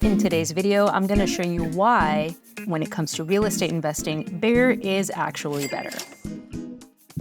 In today's video, I'm going to show you why, when it comes to real estate investing, bigger is actually better.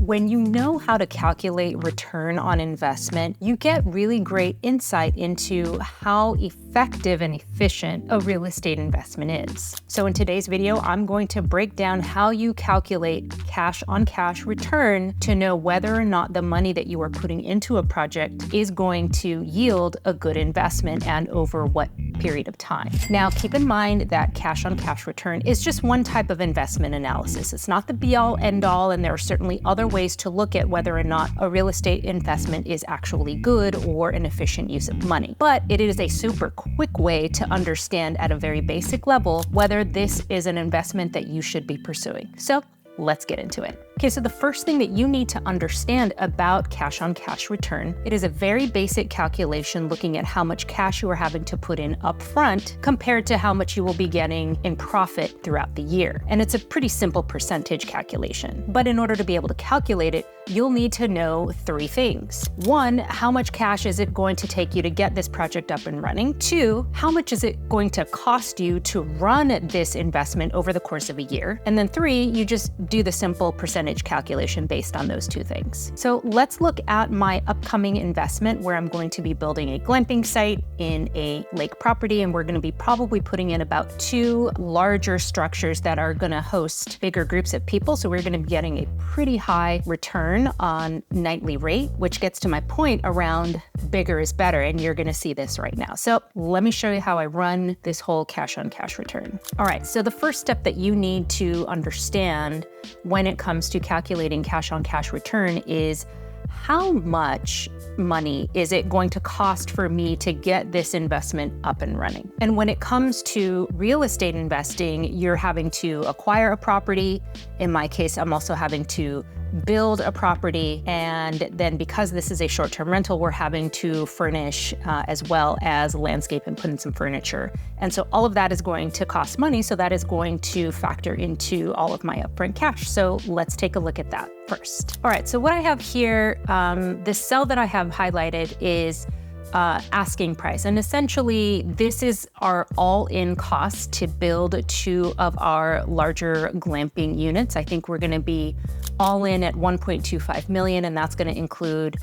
When you know how to calculate return on investment, you get really great insight into how effective and efficient a real estate investment is. So in today's video, I'm going to break down how you calculate cash-on-cash return to know whether or not the money that you are putting into a project is going to yield a good investment and over what period of time. Now, keep in mind that cash-on-cash return is just one type of investment analysis. It's not the be-all, end-all, and there are certainly other ways to look at whether or not a real estate investment is actually good or an efficient use of money. But it is a super quick way to understand at a very basic level whether this is an investment that you should be pursuing. So let's get into it. Okay, so the first thing that you need to understand about cash-on-cash return, it is a very basic calculation looking at how much cash you are having to put in upfront compared to how much you will be getting in profit throughout the year. And it's a pretty simple percentage calculation. But in order to be able to calculate it, you'll need to know three things. One, how much cash is it going to take you to get this project up and running? Two, how much is it going to cost you to run this investment over the course of a year? And then three, you just do the simple percentage calculation based on those two things. So let's look at my upcoming investment where I'm going to be building a glamping site in a lake property, and we're going to be probably putting in about 2 larger structures that are going to host bigger groups of people. So we're going to be getting a pretty high return on nightly rate, which gets to my point around bigger is better, and you're going to see this right now. So let me show you how I run this whole cash-on-cash return. All right, so the first step that you need to understand when it comes to calculating cash-on-cash return is how much money is it going to cost for me to get this investment up and running? And when it comes to real estate investing, you're having to acquire a property. In my case, I'm also having to build a property, and then because this is a short-term rental, we're having to furnish as well as landscape and put in some furniture. And so all of that is going to cost money, so that is going to factor into all of my upfront cash. So let's take a look at that first. All right, so what I have here, this cell that I have highlighted is asking price. And essentially, this is our all-in cost to build 2 of our larger glamping units. I think we're going to be all in at 1.25 million, and that's going to include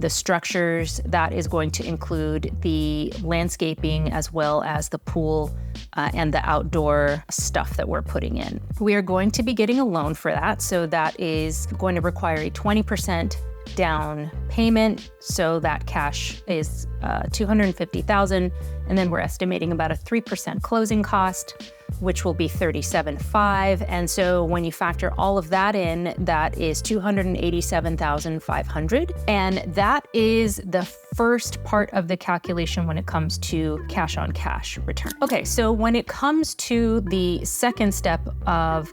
the structures, that is going to include the landscaping as well as the pool and the outdoor stuff that we're putting in. We are going to be getting a loan for that, so that is going to require a 20% down payment, so that cash is $250,000, and then we're estimating about a 3% closing cost, which will be $37,500. And so when you factor all of that in, that is $287,500, and that is the first part of the calculation when it comes to cash-on-cash return. Okay, so when it comes to the second step of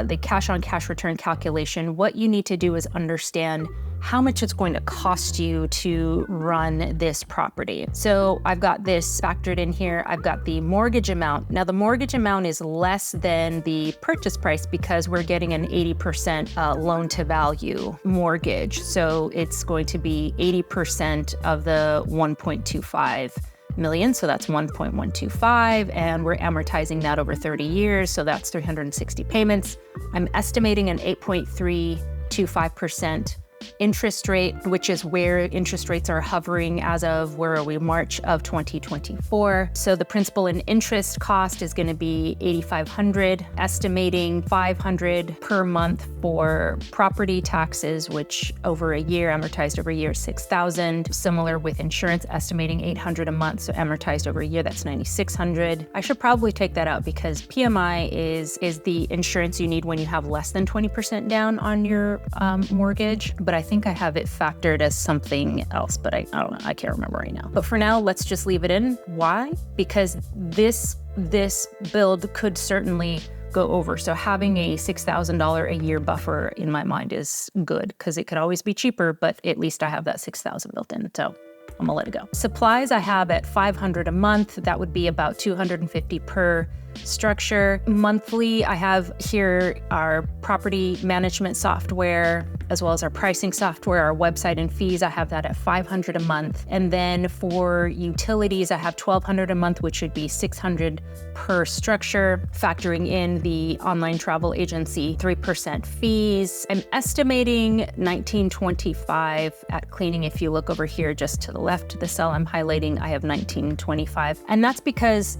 the cash-on-cash return calculation, what you need to do is understand how much it's going to cost you to run this property. So I've got this factored in here. I've got the mortgage amount. Now the mortgage amount is less than the purchase price because we're getting an 80% loan to value mortgage. So it's going to be 80% of the 1.25 million. So that's 1.125, and we're amortizing that over 30 years. So that's 360 payments. I'm estimating an 8.325% interest rate, which is where interest rates are hovering as of, where are we, March of 2024. So the principal and interest cost is going to be $8,500, estimating $500 per month for property taxes, which over a year, amortized over a year, $6,000. Similar with insurance, estimating $800 a month, so amortized over a year, that's $9,600. I should probably take that out because PMI is the insurance you need when you have less than 20% down on your mortgage. But I think I have it factored as something else, but I don't know, I can't remember right now. But for now, let's just leave it in. Why? Because this build could certainly go over. So having a $6,000 a year buffer in my mind is good, because it could always be cheaper, but at least I have that $6,000 built in. So I'm gonna let it go. Supplies I have at $500 a month. That would be about $250 per structure. Monthly, I have here our property management software, as well as our pricing software, our website and fees. I have that at $500 a month. And then for utilities, I have $1,200 a month, which would be $600 per structure, factoring in the online travel agency 3% fees. I'm estimating $1,925 at cleaning. If you look over here just to the left, the cell I'm highlighting, I have $1,925. And that's because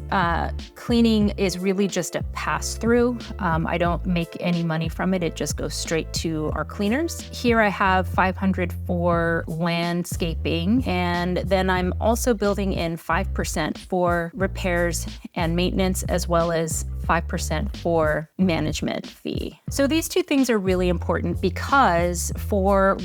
cleaning is really just a pass-through. I don't make any money from it. It just goes straight to our cleaners. Here I have $500 for landscaping, and then I'm also building in 5% for repairs and maintenance, as well as 5% for management fee. So these two things are really important because for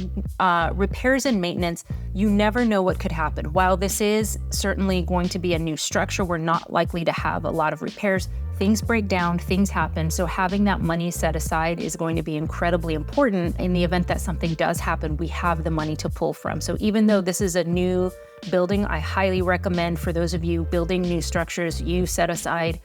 repairs and maintenance, you never know what could happen. While this is certainly going to be a new structure, we're not likely to have a lot of repairs. Things break down, things happen. So having that money set aside is going to be incredibly important. In the event that something does happen, we have the money to pull from. So even though this is a new building, I highly recommend for those of you building new structures, you set aside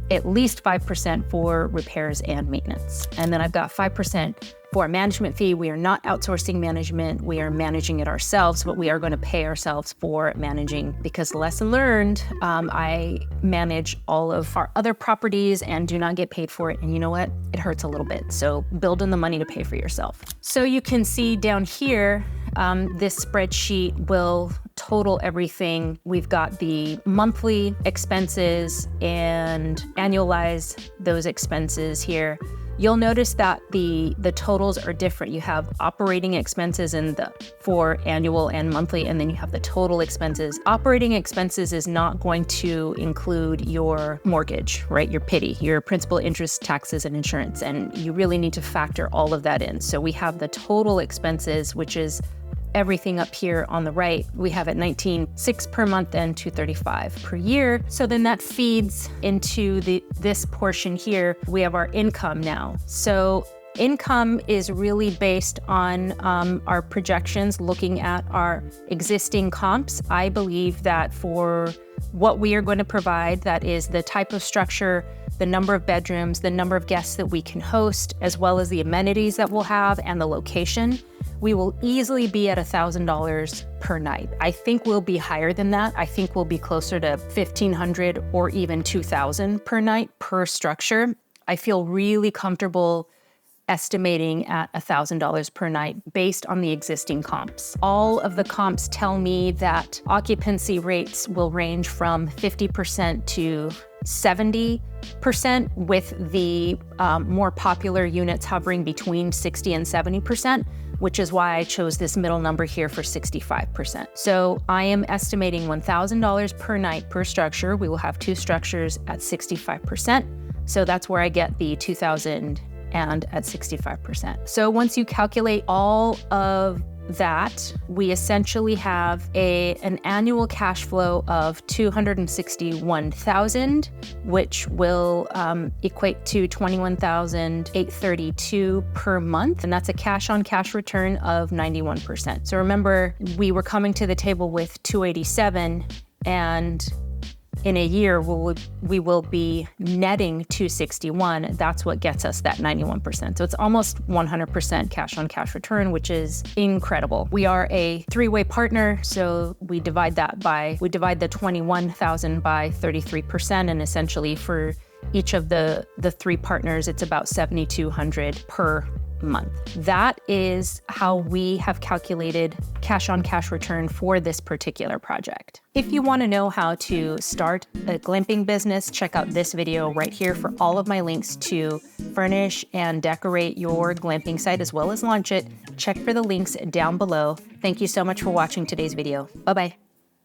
at least 5% for repairs and maintenance. And then I've got 5% for a management fee. We are not outsourcing management. We are managing it ourselves, but we are going to pay ourselves for managing because lesson learned, I manage all of our other properties and do not get paid for it. And you know what? It hurts a little bit. So build in the money to pay for yourself. So you can see down here, this spreadsheet will total everything. We've got the monthly expenses and annualize those expenses here. You'll notice that the totals are different. You have operating expenses for annual and monthly, and then you have the total expenses. Operating expenses is not going to include your mortgage, right? Your PITI, your principal, interest, taxes, and insurance. And you really need to factor all of that in. So we have the total expenses, which is everything up here on the right. We have at $19,600 per month and $235 per year. So then that feeds into this portion here. We have our income now. So income is really based on our projections, looking at our existing comps. I believe that for what we are going to provide, that is the type of structure, the number of bedrooms, the number of guests that we can host, as well as the amenities that we'll have and the location, we will easily be at $1,000 per night. I think we'll be higher than that. I think we'll be closer to $1,500 or even $2,000 per night per structure. I feel really comfortable estimating at $1,000 per night based on the existing comps. All of the comps tell me that occupancy rates will range from 50% to 70%, with the more popular units hovering between 60 and 70%, which is why I chose this middle number here for 65%. So I am estimating $1,000 per night per structure. We will have 2 structures at 65%. So that's where I get the $2,000 and at 65%. So once you calculate all of that, we essentially have an annual cash flow of $261,000, which will equate to $21,832 per month, and that's a cash-on-cash return of 91%. So remember, we were coming to the table with $287, and in a year, we will be netting $261. That's what gets us that 91%. So it's almost 100% cash-on-cash return, which is incredible. We are a 3-way partner, so we divide the $21,000 by 33%, and essentially for each of the 3 partners, it's about $7,200 per month. That is how we have calculated cash-on-cash return for this particular project. If you want to know how to start a glamping business, check out this video right here for all of my links to furnish and decorate your glamping site as well as launch it. Check for the links down below. Thank you so much for watching today's video. Bye-bye.